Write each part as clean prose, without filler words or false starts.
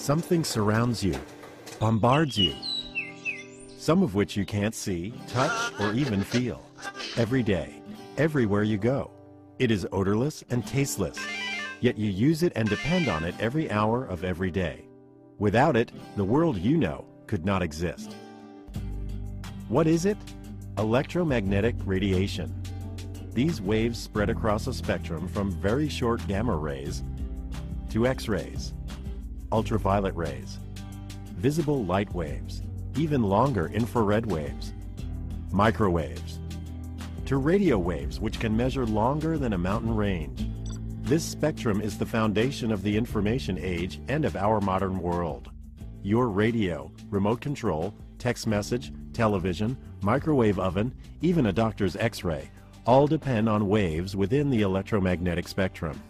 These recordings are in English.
Something surrounds you, bombards you, some of which you can't see, touch, or even feel. Every day, everywhere you go. It is odorless and tasteless, yet you use it and depend on it every hour of every day. Without it, the world you know could not exist. What is it? Electromagnetic radiation. These waves spread across a spectrum from very short gamma rays to X-rays, ultraviolet rays, visible light waves, even longer infrared waves, microwaves, to radio waves which can measure longer than a mountain range. This spectrum is the foundation of the information age and of our modern world. Your radio, remote control, text message, television, microwave oven, even a doctor's X-ray, all depend on waves within the electromagnetic spectrum.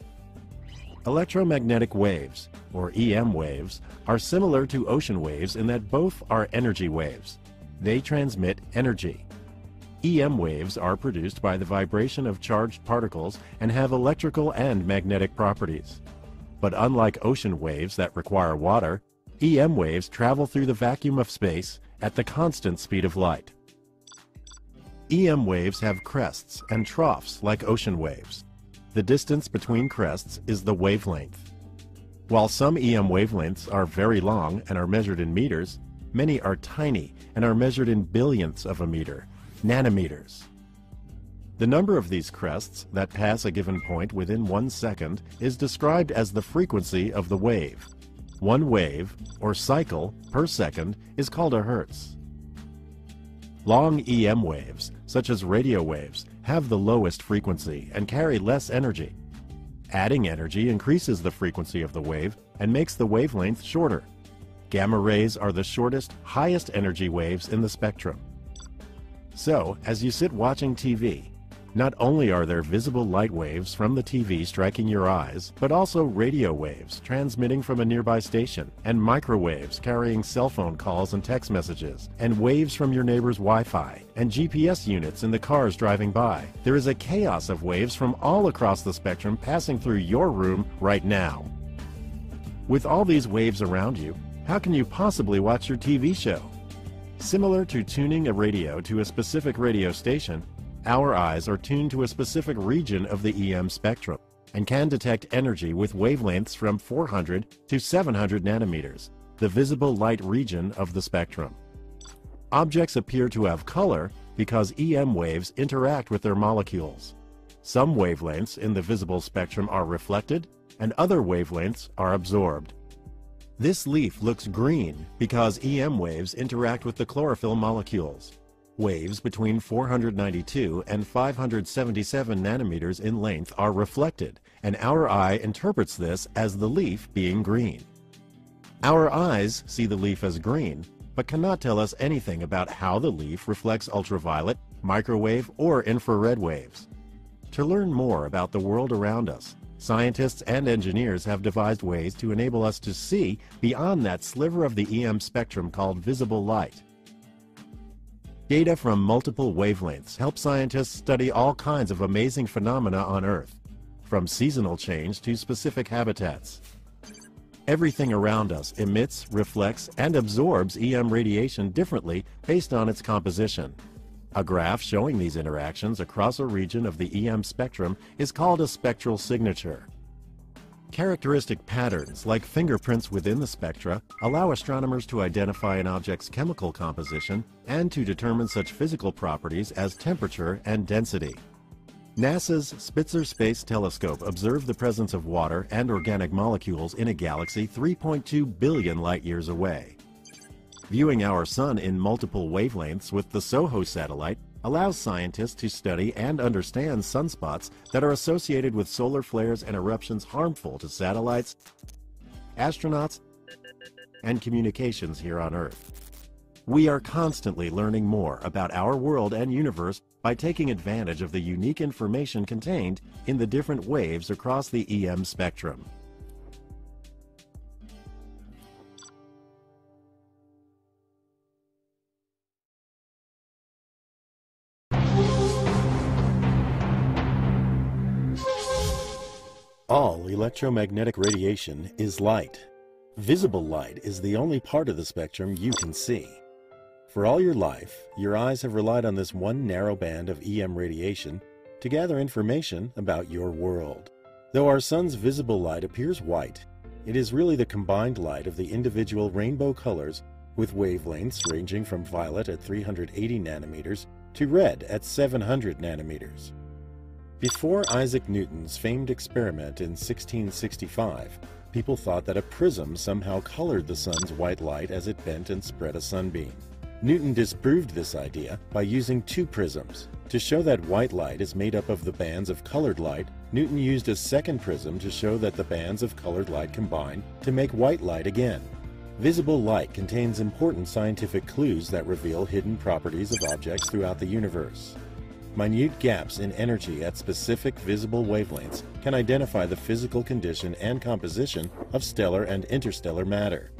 Electromagnetic waves, or EM waves, are similar to ocean waves in that both are energy waves. They transmit energy. EM waves are produced by the vibration of charged particles and have electrical and magnetic properties. But unlike ocean waves that require water, EM waves travel through the vacuum of space at the constant speed of light. EM waves have crests and troughs like ocean waves. The distance between crests is the wavelength. While some EM wavelengths are very long and are measured in meters, many are tiny and are measured in billionths of a meter, nanometers. The number of these crests that pass a given point within 1 second is described as the frequency of the wave. One wave, or cycle, per second is called a hertz. Long EM waves, such as radio waves, have the lowest frequency and carry less energy. Adding energy increases the frequency of the wave and makes the wavelength shorter. Gamma rays are the shortest, highest energy waves in the spectrum. So, as you sit watching TV, not only are there visible light waves from the TV striking your eyes, but also radio waves transmitting from a nearby station, and microwaves carrying cell phone calls and text messages, and waves from your neighbor's Wi-Fi, and GPS units in the cars driving by. There is a chaos of waves from all across the spectrum passing through your room right now. With all these waves around you, how can you possibly watch your TV show? Similar to tuning a radio to a specific radio station, our eyes are tuned to a specific region of the EM spectrum and can detect energy with wavelengths from 400 to 700 nanometers, the visible light region of the spectrum. Objects appear to have color because EM waves interact with their molecules. Some wavelengths in the visible spectrum are reflected, and other wavelengths are absorbed. This leaf looks green because EM waves interact with the chlorophyll molecules. Waves between 492 and 577 nanometers in length are reflected, and our eye interprets this as the leaf being green. Our eyes see the leaf as green, but cannot tell us anything about how the leaf reflects ultraviolet, microwave, or infrared waves. To learn more about the world around us, scientists and engineers have devised ways to enable us to see beyond that sliver of the EM spectrum called visible light. Data from multiple wavelengths help scientists study all kinds of amazing phenomena on Earth, from seasonal change to specific habitats. Everything around us emits, reflects, and absorbs EM radiation differently based on its composition. A graph showing these interactions across a region of the EM spectrum is called a spectral signature. Characteristic patterns, like fingerprints within the spectra, allow astronomers to identify an object's chemical composition and to determine such physical properties as temperature and density. NASA's Spitzer Space Telescope observed the presence of water and organic molecules in a galaxy 3.2 billion light-years away. Viewing our Sun in multiple wavelengths with the SOHO satellite allows scientists to study and understand sunspots that are associated with solar flares and eruptions harmful to satellites, astronauts, and communications here on Earth. We are constantly learning more about our world and universe by taking advantage of the unique information contained in the different waves across the EM spectrum. All electromagnetic radiation is light. Visible light is the only part of the spectrum you can see. For all your life, your eyes have relied on this one narrow band of EM radiation to gather information about your world. Though our sun's visible light appears white, it is really the combined light of the individual rainbow colors with wavelengths ranging from violet at 380 nanometers to red at 700 nanometers. Before Isaac Newton's famed experiment in 1665, people thought that a prism somehow colored the sun's white light as it bent and spread a sunbeam. Newton disproved this idea by using two prisms. To show that white light is made up of the bands of colored light, Newton used a second prism to show that the bands of colored light combine to make white light again. Visible light contains important scientific clues that reveal hidden properties of objects throughout the universe. Minute gaps in energy at specific visible wavelengths can identify the physical condition and composition of stellar and interstellar matter.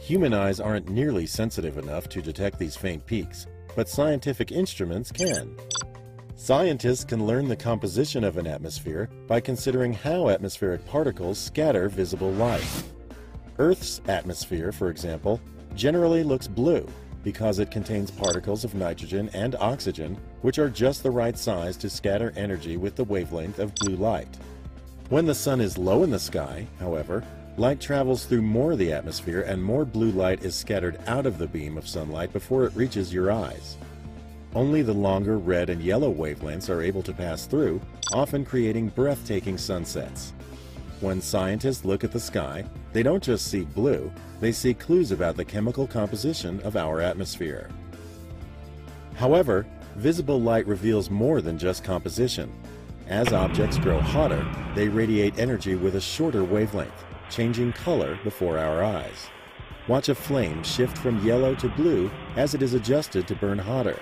Human eyes aren't nearly sensitive enough to detect these faint peaks, but scientific instruments can. Scientists can learn the composition of an atmosphere by considering how atmospheric particles scatter visible light. Earth's atmosphere, for example, generally looks blue because it contains particles of nitrogen and oxygen, which are just the right size to scatter energy with the wavelength of blue light. When the sun is low in the sky, however, light travels through more of the atmosphere and more blue light is scattered out of the beam of sunlight before it reaches your eyes. Only the longer red and yellow wavelengths are able to pass through, often creating breathtaking sunsets. When scientists look at the sky, they don't just see blue, they see clues about the chemical composition of our atmosphere. However, visible light reveals more than just composition. As objects grow hotter, they radiate energy with a shorter wavelength, changing color before our eyes. Watch a flame shift from yellow to blue as it is adjusted to burn hotter.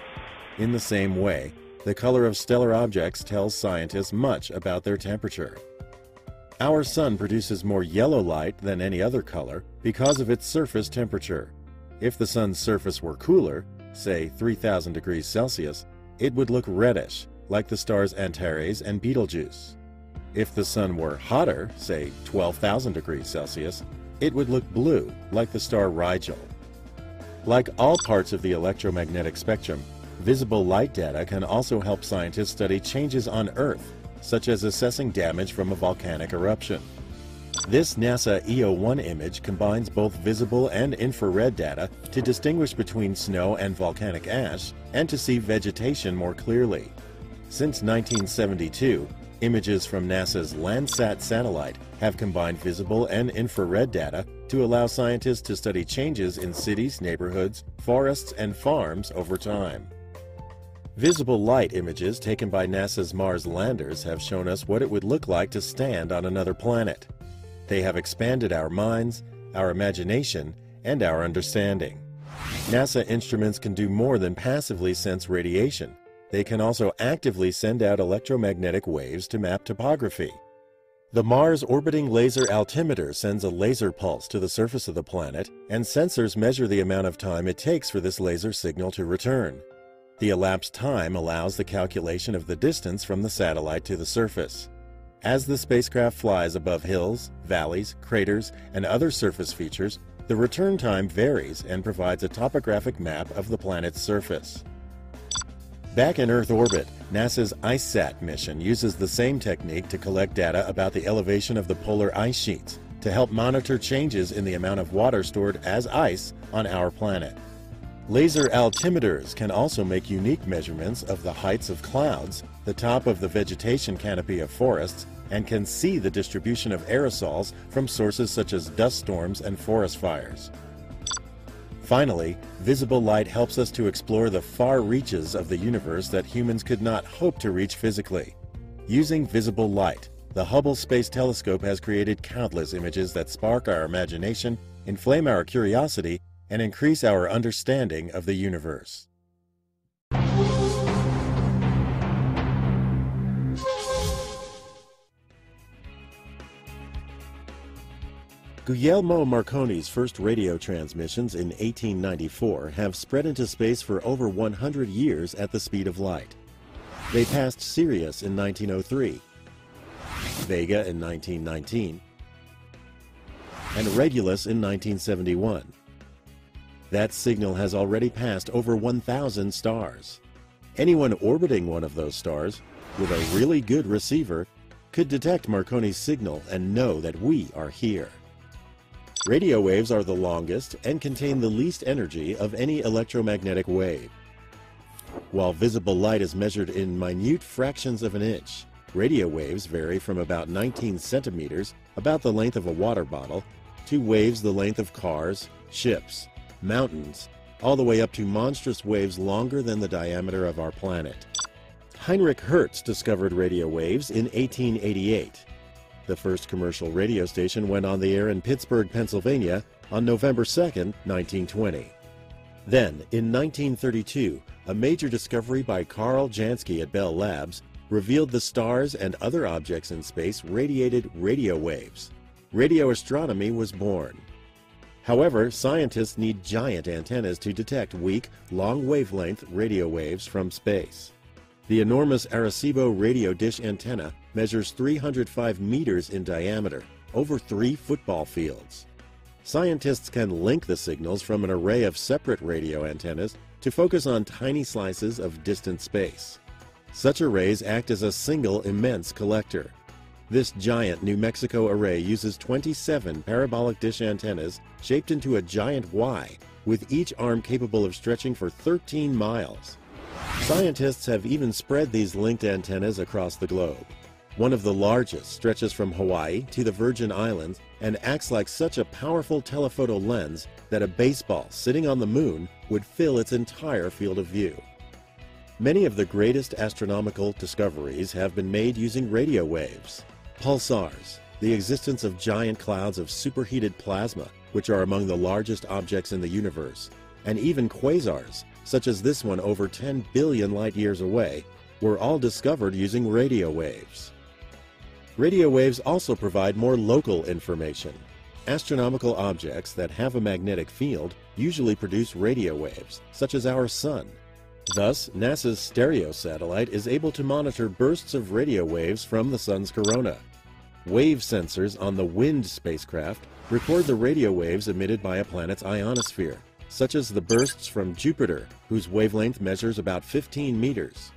In the same way, the color of stellar objects tells scientists much about their temperature. Our sun produces more yellow light than any other color because of its surface temperature. If the sun's surface were cooler, say 3,000 degrees Celsius, it would look reddish, like the stars Antares and Betelgeuse. If the sun were hotter, say 12,000 degrees Celsius, it would look blue, like the star Rigel. Like all parts of the electromagnetic spectrum, visible light data can also help scientists study changes on Earth, such as assessing damage from a volcanic eruption. This NASA EO1 image combines both visible and infrared data to distinguish between snow and volcanic ash and to see vegetation more clearly. Since 1972, images from NASA's Landsat satellite have combined visible and infrared data to allow scientists to study changes in cities, neighborhoods, forests, and farms over time. Visible light images taken by NASA's Mars landers have shown us what it would look like to stand on another planet. They have expanded our minds, our imagination, and our understanding. NASA instruments can do more than passively sense radiation. They can also actively send out electromagnetic waves to map topography. The Mars Orbiting Laser Altimeter sends a laser pulse to the surface of the planet, and sensors measure the amount of time it takes for this laser signal to return. The elapsed time allows the calculation of the distance from the satellite to the surface. As the spacecraft flies above hills, valleys, craters, and other surface features, the return time varies and provides a topographic map of the planet's surface. Back in Earth orbit, NASA's IceSat mission uses the same technique to collect data about the elevation of the polar ice sheets to help monitor changes in the amount of water stored as ice on our planet. Laser altimeters can also make unique measurements of the heights of clouds, the top of the vegetation canopy of forests, and can see the distribution of aerosols from sources such as dust storms and forest fires. Finally, visible light helps us to explore the far reaches of the universe that humans could not hope to reach physically. Using visible light, the Hubble Space Telescope has created countless images that spark our imagination, inflame our curiosity, and increase our understanding of the universe. Guglielmo Marconi's first radio transmissions in 1894 have spread into space for over 100 years at the speed of light. They passed Sirius in 1903, Vega in 1919, and Regulus in 1971. That signal has already passed over 1,000 stars. Anyone orbiting one of those stars with a really good receiver could detect Marconi's signal and know that we are here. Radio waves are the longest and contain the least energy of any electromagnetic wave. While visible light is measured in minute fractions of an inch, radio waves vary from about 19 centimeters, about the length of a water bottle, to waves the length of cars, ships, mountains, all the way up to monstrous waves longer than the diameter of our planet. Heinrich Hertz discovered radio waves in 1888. The first commercial radio station went on the air in Pittsburgh, Pennsylvania on November 2, 1920. Then, in 1932, a major discovery by Carl Jansky at Bell Labs revealed the stars and other objects in space radiated radio waves. Radio astronomy was born. However, scientists need giant antennas to detect weak, long-wavelength radio waves from space. The enormous Arecibo radio dish antenna measures 305 meters in diameter, over 3 football fields. Scientists can link the signals from an array of separate radio antennas to focus on tiny slices of distant space. Such arrays act as a single immense collector. This giant New Mexico array uses 27 parabolic dish antennas shaped into a giant Y, with each arm capable of stretching for 13 miles. Scientists have even spread these linked antennas across the globe. One of the largest stretches from Hawaii to the Virgin Islands and acts like such a powerful telephoto lens that a baseball sitting on the moon would fill its entire field of view. Many of the greatest astronomical discoveries have been made using radio waves. Pulsars, the existence of giant clouds of superheated plasma, which are among the largest objects in the universe, and even quasars, such as this one over 10 billion light-years away, were all discovered using radio waves. Radio waves also provide more local information. Astronomical objects that have a magnetic field usually produce radio waves, such as our Sun. Thus, NASA's stereo satellite is able to monitor bursts of radio waves from the Sun's corona. Wave sensors on the WIND spacecraft record the radio waves emitted by a planet's ionosphere, such as the bursts from Jupiter, whose wavelength measures about 15 meters.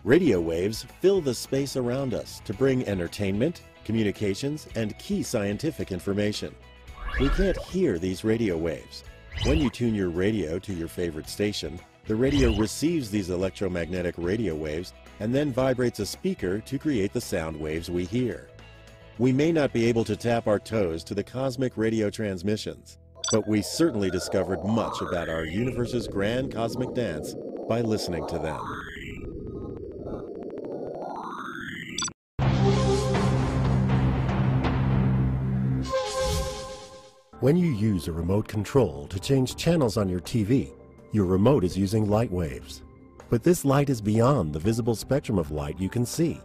Radio waves fill the space around us to bring entertainment, communications, and key scientific information. We can't hear these radio waves. When you tune your radio to your favorite station, the radio receives these electromagnetic radio waves and then vibrates a speaker to create the sound waves we hear. We may not be able to tap our toes to the cosmic radio transmissions, but we certainly discovered much about our universe's grand cosmic dance by listening to them. When you use a remote control to change channels on your TV, your remote is using light waves. But this light is beyond the visible spectrum of light you can see.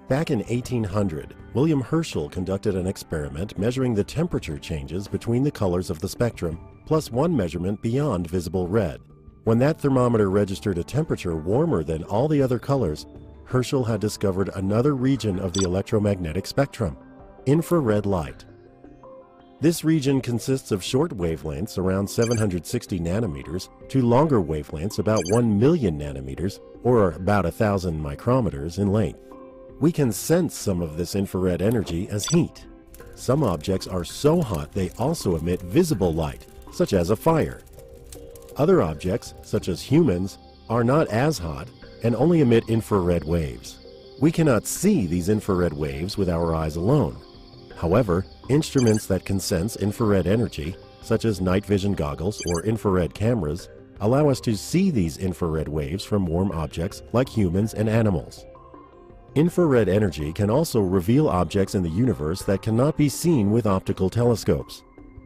Back in 1800, William Herschel conducted an experiment measuring the temperature changes between the colors of the spectrum, plus one measurement beyond visible red. When that thermometer registered a temperature warmer than all the other colors, Herschel had discovered another region of the electromagnetic spectrum: infrared light. This region consists of short wavelengths around 760 nanometers to longer wavelengths about 1 million nanometers, or about 1,000 micrometers in length. We can sense some of this infrared energy as heat. Some objects are so hot they also emit visible light, such as a fire. Other objects, such as humans, are not as hot and only emit infrared waves. We cannot see these infrared waves with our eyes alone. However, instruments that can sense infrared energy, such as night vision goggles or infrared cameras, allow us to see these infrared waves from warm objects like humans and animals. Infrared energy can also reveal objects in the universe that cannot be seen with optical telescopes.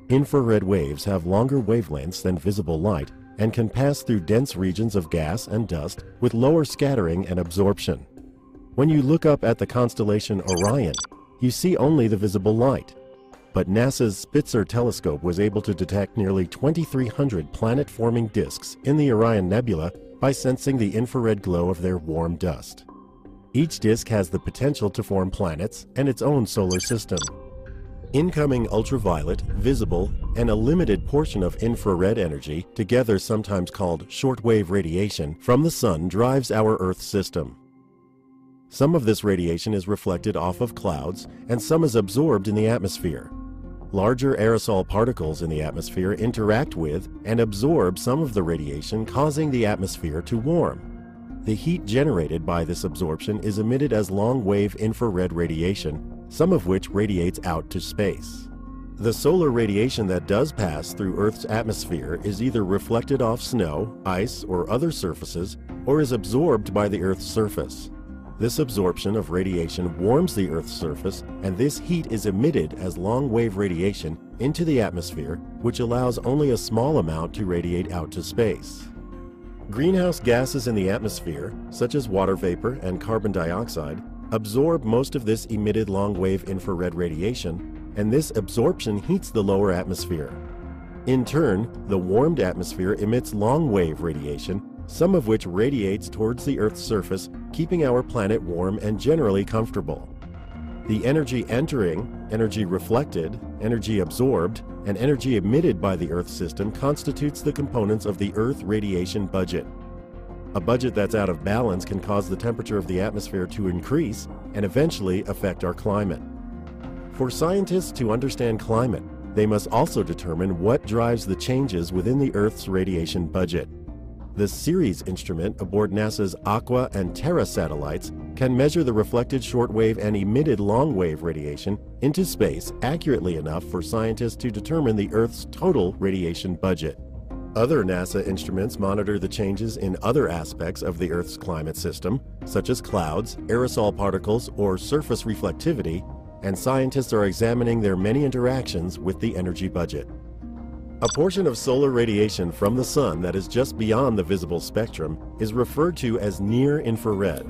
Infrared waves have longer wavelengths than visible light and can pass through dense regions of gas and dust with lower scattering and absorption. When you look up at the constellation Orion, you see only the visible light. But NASA's Spitzer telescope was able to detect nearly 2,300 planet-forming disks in the Orion Nebula by sensing the infrared glow of their warm dust. Each disk has the potential to form planets and its own solar system. Incoming ultraviolet, visible, and a limited portion of infrared energy, together sometimes called shortwave radiation, from the sun drives our Earth system. Some of this radiation is reflected off of clouds, and some is absorbed in the atmosphere. Larger aerosol particles in the atmosphere interact with and absorb some of the radiation, causing the atmosphere to warm. The heat generated by this absorption is emitted as long-wave infrared radiation, some of which radiates out to space. The solar radiation that does pass through Earth's atmosphere is either reflected off snow, ice, or other surfaces, or is absorbed by the Earth's surface. This absorption of radiation warms the Earth's surface, and this heat is emitted as long-wave radiation into the atmosphere, which allows only a small amount to radiate out to space. Greenhouse gases in the atmosphere, such as water vapor and carbon dioxide, absorb most of this emitted long-wave infrared radiation, and this absorption heats the lower atmosphere. In turn, the warmed atmosphere emits long-wave radiation, some of which radiates towards the Earth's surface, keeping our planet warm and generally comfortable. The energy entering, energy reflected, energy absorbed, and energy emitted by the Earth system constitutes the components of the Earth radiation budget. A budget that's out of balance can cause the temperature of the atmosphere to increase and eventually affect our climate. For scientists to understand climate, they must also determine what drives the changes within the Earth's radiation budget. The CERES instrument aboard NASA's Aqua and Terra satellites can measure the reflected shortwave and emitted long-wave radiation into space accurately enough for scientists to determine the Earth's total radiation budget. Other NASA instruments monitor the changes in other aspects of the Earth's climate system, such as clouds, aerosol particles, or surface reflectivity, and scientists are examining their many interactions with the energy budget. A portion of solar radiation from the sun that is just beyond the visible spectrum is referred to as near-infrared.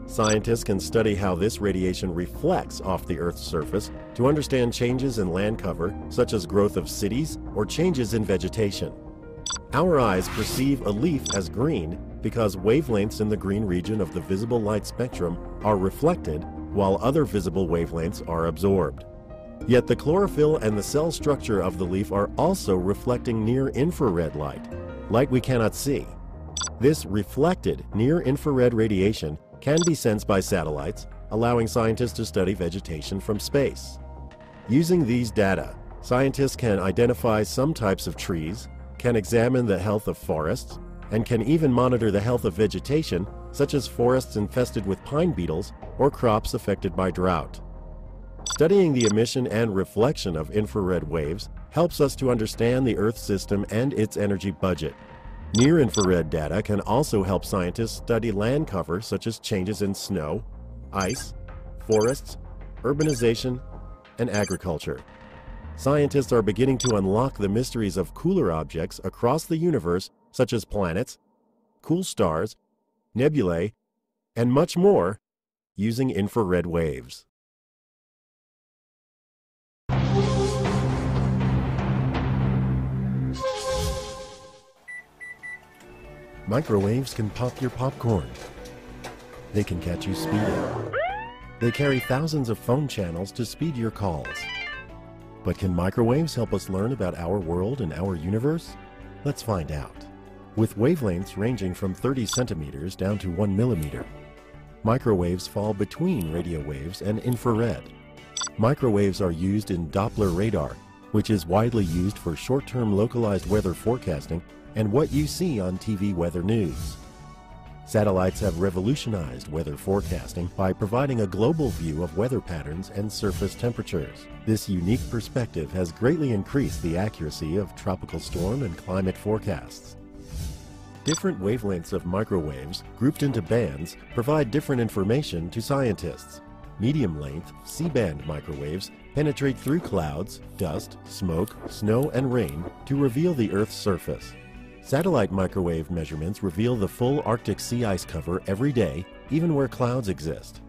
Scientists can study how this radiation reflects off the Earth's surface to understand changes in land cover, such as growth of cities or changes in vegetation. Our eyes perceive a leaf as green because wavelengths in the green region of the visible light spectrum are reflected, while other visible wavelengths are absorbed. Yet the chlorophyll and the cell structure of the leaf are also reflecting near-infrared light we cannot see. This reflected near-infrared radiation can be sensed by satellites, allowing scientists to study vegetation from space. Using these data, scientists can identify some types of trees, can examine the health of forests, and can even monitor the health of vegetation, such as forests infested with pine beetles or crops affected by drought. Studying the emission and reflection of infrared waves helps us to understand the Earth system and its energy budget. Near-infrared data can also help scientists study land cover, such as changes in snow, ice, forests, urbanization, and agriculture. Scientists are beginning to unlock the mysteries of cooler objects across the universe, such as planets, cool stars, nebulae, and much more, using infrared waves. Microwaves can pop your popcorn. They can catch you speeding. They carry thousands of phone channels to speed your calls. But can microwaves help us learn about our world and our universe? Let's find out. With wavelengths ranging from 30 centimeters down to 1 millimeter, microwaves fall between radio waves and infrared. Microwaves are used in Doppler radar, which is widely used for short-term localized weather forecasting and what you see on TV weather news. Satellites have revolutionized weather forecasting by providing a global view of weather patterns and surface temperatures. This unique perspective has greatly increased the accuracy of tropical storm and climate forecasts. Different wavelengths of microwaves, grouped into bands, provide different information to scientists. Medium-length, C-band microwaves penetrate through clouds, dust, smoke, snow, and rain to reveal the Earth's surface. Satellite microwave measurements reveal the full Arctic sea ice cover every day, even where clouds exist.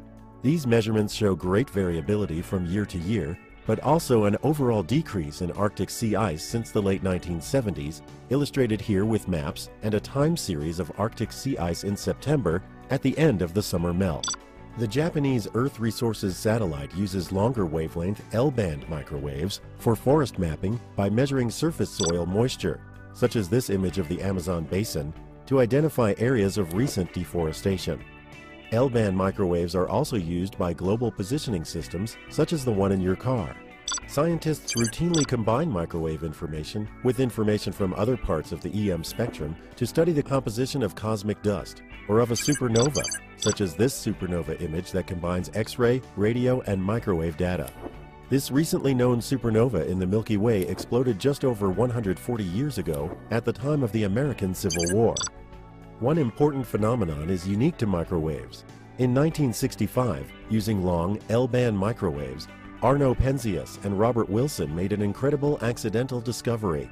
These measurements show great variability from year to year, but also an overall decrease in Arctic sea ice since the late 1970s, illustrated here with maps and a time series of Arctic sea ice in September at the end of the summer melt. The Japanese Earth Resources satellite uses longer wavelength L-band microwaves for forest mapping by measuring surface soil moisture, such as this image of the Amazon basin, to identify areas of recent deforestation. L-band microwaves are also used by global positioning systems, such as the one in your car. Scientists routinely combine microwave information with information from other parts of the EM spectrum to study the composition of cosmic dust or of a supernova, such as this supernova image that combines X-ray, radio, and microwave data. This recently known supernova in the Milky Way exploded just over 140 years ago at the time of the American Civil War. One important phenomenon is unique to microwaves. In 1965, using long L-band microwaves, Arno Penzias and Robert Wilson made an incredible accidental discovery.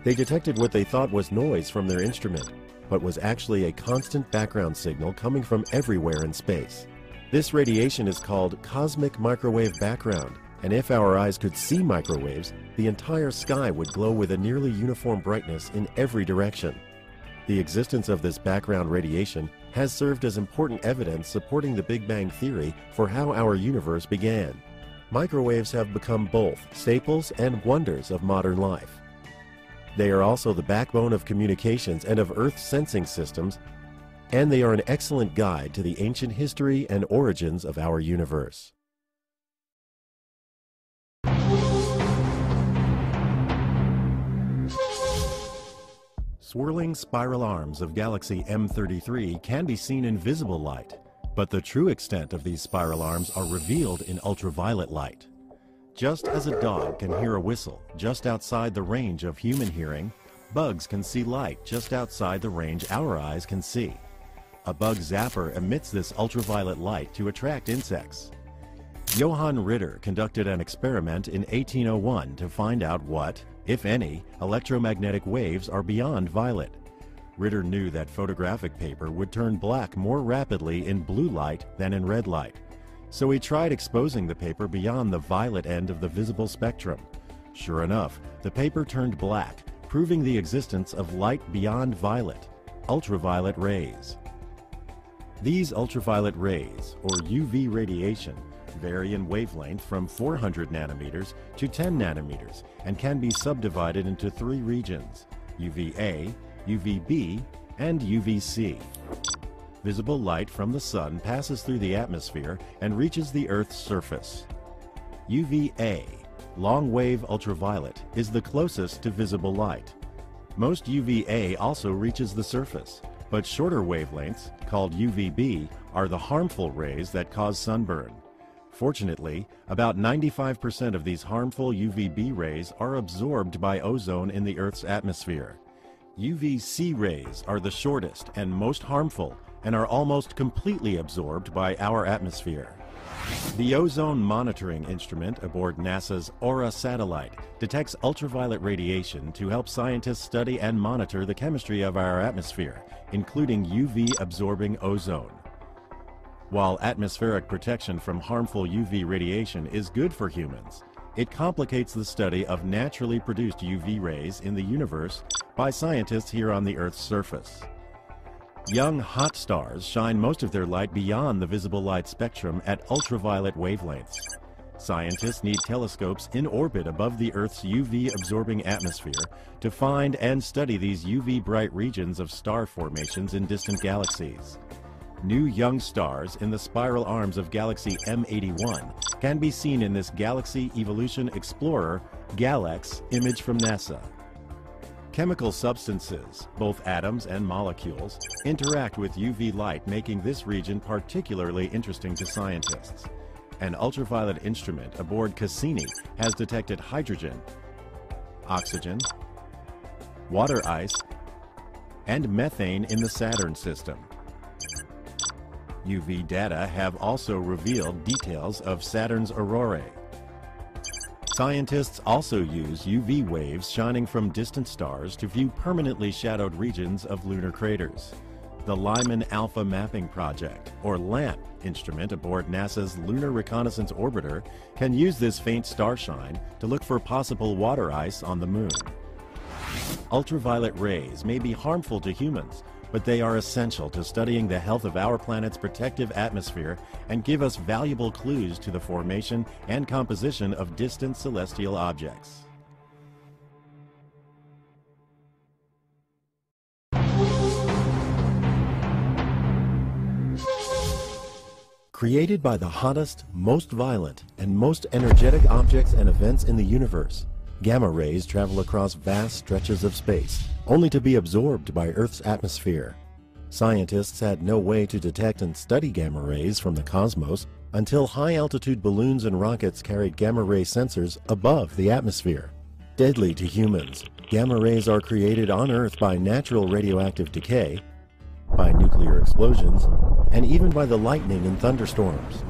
They detected what they thought was noise from their instrument, but was actually a constant background signal coming from everywhere in space. This radiation is called cosmic microwave background, and if our eyes could see microwaves, the entire sky would glow with a nearly uniform brightness in every direction. The existence of this background radiation has served as important evidence supporting the Big Bang theory for how our universe began. Microwaves have become both staples and wonders of modern life. They are also the backbone of communications and of Earth's sensing systems, and they are an excellent guide to the ancient history and origins of our universe. Swirling spiral arms of galaxy M33 can be seen in visible light, but the true extent of these spiral arms are revealed in ultraviolet light. Just as a dog can hear a whistle just outside the range of human hearing, bugs can see light just outside the range our eyes can see. A bug zapper emits this ultraviolet light to attract insects. Johann Ritter conducted an experiment in 1801 to find out what, if any, electromagnetic waves are beyond violet. Ritter knew that photographic paper would turn black more rapidly in blue light than in red light, so he tried exposing the paper beyond the violet end of the visible spectrum. Sure enough, the paper turned black, proving the existence of light beyond violet, ultraviolet rays. These ultraviolet rays, or UV radiation, vary in wavelength from 400 nanometers to 10 nanometers and can be subdivided into three regions: UVA, UVB, and UVC. Visible light from the sun passes through the atmosphere and reaches the Earth's surface. UVA, long-wave ultraviolet, is the closest to visible light. Most UVA also reaches the surface, but shorter wavelengths, called UVB, are the harmful rays that cause sunburn. Fortunately, about 95% of these harmful UVB rays are absorbed by ozone in the Earth's atmosphere. UVC rays are the shortest and most harmful and are almost completely absorbed by our atmosphere. The ozone monitoring instrument aboard NASA's Aura satellite detects ultraviolet radiation to help scientists study and monitor the chemistry of our atmosphere, including UV-absorbing ozone. While atmospheric protection from harmful UV radiation is good for humans, it complicates the study of naturally produced UV rays in the universe by scientists here on the Earth's surface. Young hot stars shine most of their light beyond the visible light spectrum at ultraviolet wavelengths. Scientists need telescopes in orbit above the Earth's UV-absorbing atmosphere to find and study these UV-bright regions of star formations in distant galaxies. New young stars in the spiral arms of galaxy M81 can be seen in this Galaxy Evolution Explorer GALEX image from NASA. Chemical substances, both atoms and molecules, interact with UV light, making this region particularly interesting to scientists. An ultraviolet instrument aboard Cassini has detected hydrogen, oxygen, water ice, and methane in the Saturn system. UV data have also revealed details of Saturn's aurorae. Scientists also use UV waves shining from distant stars to view permanently shadowed regions of lunar craters. The Lyman Alpha Mapping Project, or LAMP, instrument aboard NASA's Lunar Reconnaissance Orbiter can use this faint starshine to look for possible water ice on the Moon. Ultraviolet rays may be harmful to humans, but they are essential to studying the health of our planet's protective atmosphere and give us valuable clues to the formation and composition of distant celestial objects. Created by the hottest, most violent, and most energetic objects and events in the universe, gamma rays travel across vast stretches of space, only to be absorbed by Earth's atmosphere. Scientists had no way to detect and study gamma rays from the cosmos until high-altitude balloons and rockets carried gamma ray sensors above the atmosphere. Deadly to humans, gamma rays are created on Earth by natural radioactive decay, by nuclear explosions, and even by the lightning and thunderstorms.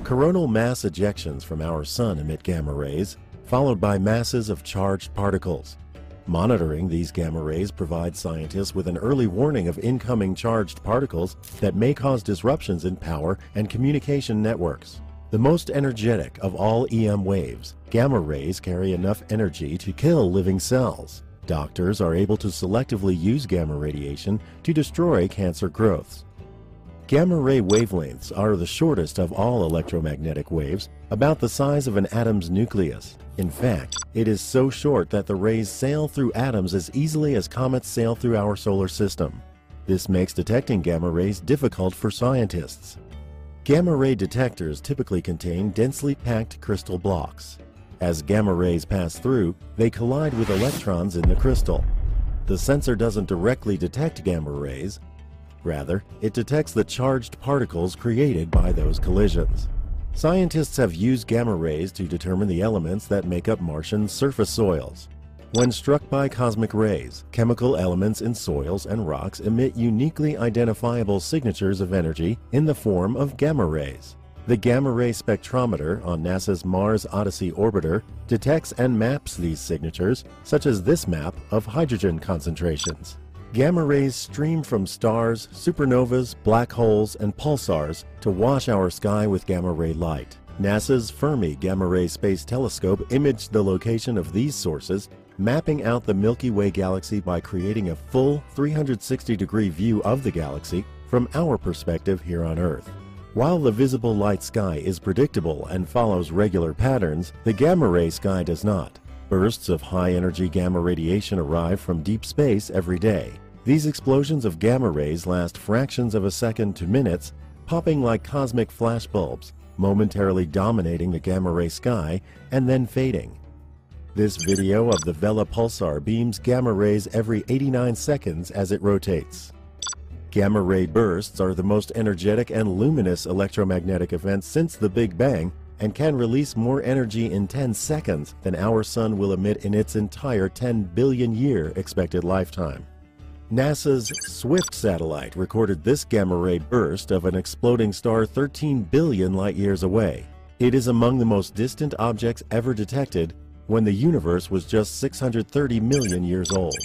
Coronal mass ejections from our sun emit gamma rays, followed by masses of charged particles. Monitoring these gamma rays provides scientists with an early warning of incoming charged particles that may cause disruptions in power and communication networks. The most energetic of all EM waves, gamma rays carry enough energy to kill living cells. Doctors are able to selectively use gamma radiation to destroy cancer growths. Gamma ray wavelengths are the shortest of all electromagnetic waves, about the size of an atom's nucleus. In fact, it is so short that the rays sail through atoms as easily as comets sail through our solar system. This makes detecting gamma rays difficult for scientists. Gamma ray detectors typically contain densely packed crystal blocks. As gamma rays pass through, they collide with electrons in the crystal. The sensor doesn't directly detect gamma rays. Rather, it detects the charged particles created by those collisions. Scientists have used gamma rays to determine the elements that make up Martian surface soils. When struck by cosmic rays, chemical elements in soils and rocks emit uniquely identifiable signatures of energy in the form of gamma rays. The Gamma Ray Spectrometer on NASA's Mars Odyssey orbiter detects and maps these signatures, such as this map of hydrogen concentrations. Gamma rays stream from stars, supernovas, black holes, and pulsars to wash our sky with gamma ray light. NASA's Fermi Gamma Ray Space Telescope imaged the location of these sources, mapping out the Milky Way galaxy by creating a full 360-degree view of the galaxy from our perspective here on Earth. While the visible light sky is predictable and follows regular patterns, the gamma ray sky does not. Bursts of high-energy gamma radiation arrive from deep space every day. These explosions of gamma rays last fractions of a second to minutes, popping like cosmic flashbulbs, momentarily dominating the gamma ray sky and then fading. This video of the Vela pulsar beams gamma rays every 89 seconds as it rotates. Gamma ray bursts are the most energetic and luminous electromagnetic events since the Big Bang and can release more energy in 10 seconds than our sun will emit in its entire 10 billion year expected lifetime. NASA's SWIFT satellite recorded this gamma ray burst of an exploding star 13 billion light years away. It is among the most distant objects ever detected when the universe was just 630 million years old.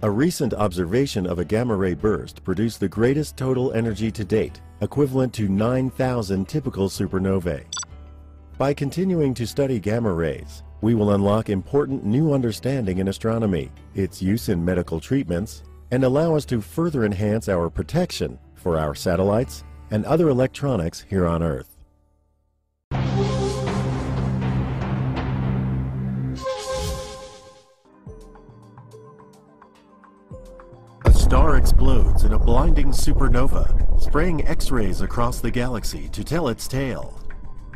A recent observation of a gamma ray burst produced the greatest total energy to date, equivalent to 9,000 typical supernovae. By continuing to study gamma rays, we will unlock important new understanding in astronomy, its use in medical treatments, and allow us to further enhance our protection for our satellites and other electronics here on Earth. A star explodes in a blinding supernova, spraying X-rays across the galaxy to tell its tale.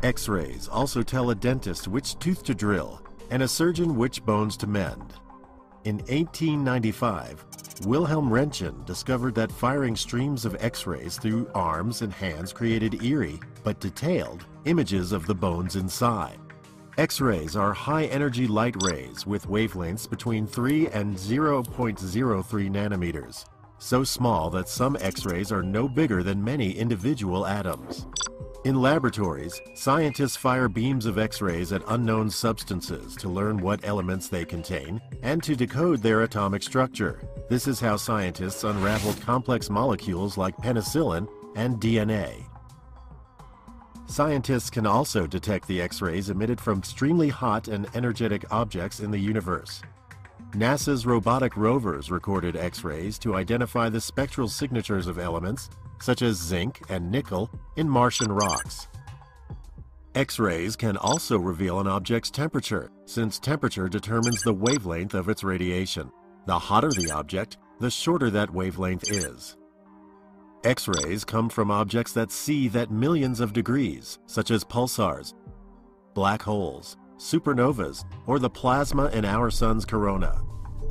X-rays also tell a dentist which tooth to drill and a surgeon which bones to mend. In 1895, Wilhelm Röntgen discovered that firing streams of X-rays through arms and hands created eerie, but detailed, images of the bones inside. X-rays are high-energy light rays with wavelengths between 3 and 0.03 nanometers, so small that some X-rays are no bigger than many individual atoms. In laboratories, scientists fire beams of X-rays at unknown substances to learn what elements they contain and to decode their atomic structure. This is how scientists unraveled complex molecules like penicillin and DNA. Scientists can also detect the X-rays emitted from extremely hot and energetic objects in the universe. NASA's robotic rovers recorded X-rays to identify the spectral signatures of elements, such as zinc and nickel, in Martian rocks. X-rays can also reveal an object's temperature, since temperature determines the wavelength of its radiation. The hotter the object, the shorter that wavelength is. X-rays come from objects that seethe at millions of degrees, such as pulsars, black holes, supernovas, or the plasma in our sun's corona.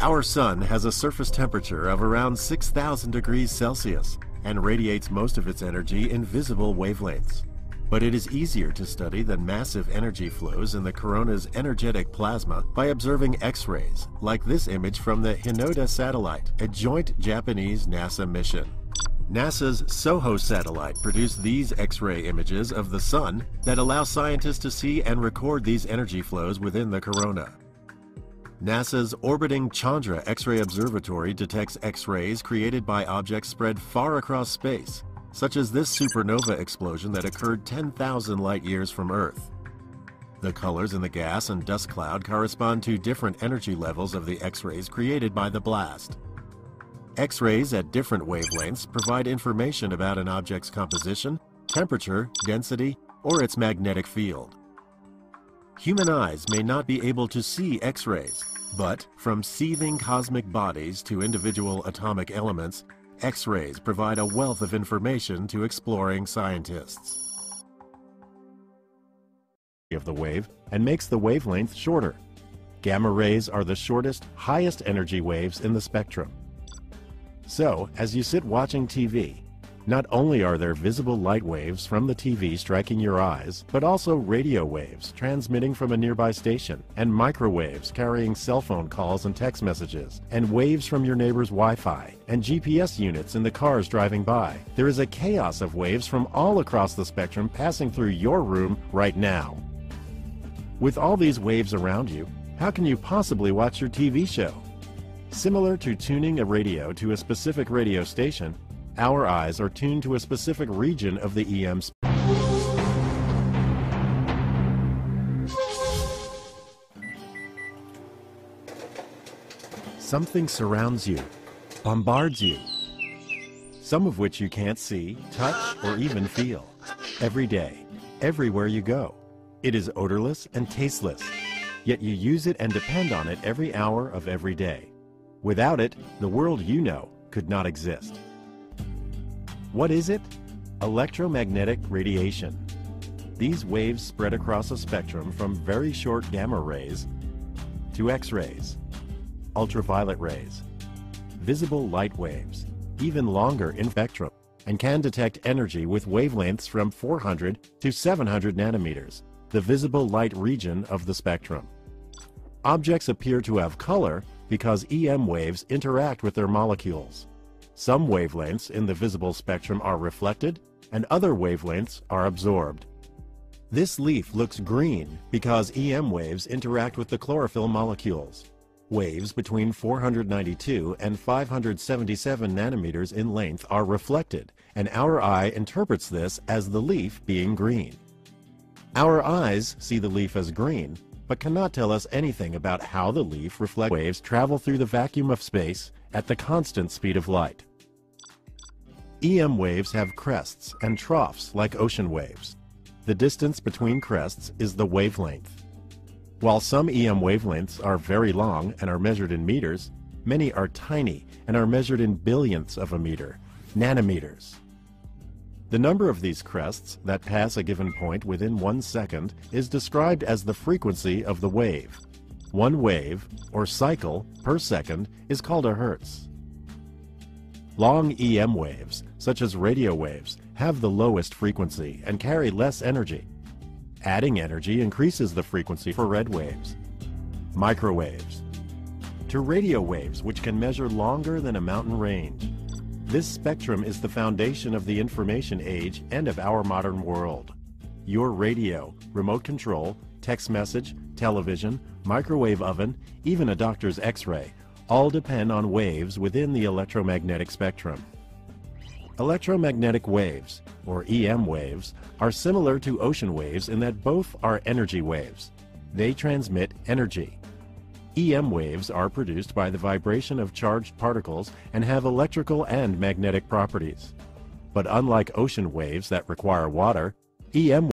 Our sun has a surface temperature of around 6,000 degrees Celsius and radiates most of its energy in visible wavelengths. But it is easier to study the massive energy flows in the corona's energetic plasma by observing X-rays, like this image from the Hinoda satellite, a joint Japanese-NASA mission. NASA's SOHO satellite produced these X-ray images of the sun that allow scientists to see and record these energy flows within the corona. NASA's orbiting Chandra X-ray Observatory detects X-rays created by objects spread far across space, such as this supernova explosion that occurred 10,000 light-years from Earth. The colors in the gas and dust cloud correspond to different energy levels of the X-rays created by the blast. X-rays at different wavelengths provide information about an object's composition, temperature, density, or its magnetic field. Human eyes may not be able to see X-rays, but from seething cosmic bodies to individual atomic elements, X-rays provide a wealth of information to exploring scientists. Of the wave and makes the wavelength shorter. Gamma rays are the shortest, highest energy waves in the spectrum. So, as you sit watching TV, not only are there visible light waves from the TV striking your eyes, but also radio waves transmitting from a nearby station, and microwaves carrying cell phone calls and text messages, and waves from your neighbor's Wi-Fi, and GPS units in the cars driving by. There is a chaos of waves from all across the spectrum passing through your room right now. With all these waves around you, how can you possibly watch your TV show? Similar to tuning a radio to a specific radio station, our eyes are tuned to a specific region of the EM spectrum. Something surrounds you, bombards you, some of which you can't see, touch, or even feel. Every day, everywhere you go. It is odorless and tasteless, yet you use it and depend on it every hour of every day. Without it, the world you know could not exist. What is it? Electromagnetic radiation. These waves spread across a spectrum from very short gamma rays to X-rays, ultraviolet rays, visible light waves, even longer in spectrum, and can detect energy with wavelengths from 400 to 700 nanometers, the visible light region of the spectrum. Objects appear to have color because EM waves interact with their molecules. Some wavelengths in the visible spectrum are reflected, and other wavelengths are absorbed. This leaf looks green because EM waves interact with the chlorophyll molecules. Waves between 492 and 577 nanometers in length are reflected, and our eye interprets this as the leaf being green. Our eyes see the leaf as green, but cannot tell us anything about how the leaf reflects waves travel through the vacuum of space at the constant speed of light. EM waves have crests and troughs like ocean waves. The distance between crests is the wavelength. While some EM wavelengths are very long and are measured in meters, many are tiny and are measured in billionths of a meter, nanometers. The number of these crests that pass a given point within 1 second is described as the frequency of the wave. One wave, or cycle, per second is called a hertz. Long EM waves, such as radio waves, have the lowest frequency and carry less energy. Adding energy increases the frequency for red waves. Microwaves. To radio waves, which can measure longer than a mountain range. This spectrum is the foundation of the information age and of our modern world. Your radio, remote control, text message, television, microwave oven, even a doctor's X-ray, all depend on waves within the electromagnetic spectrum. Electromagnetic waves, or EM waves, are similar to ocean waves in that both are energy waves. They transmit energy. EM waves are produced by the vibration of charged particles and have electrical and magnetic properties. But unlike ocean waves that require water, EM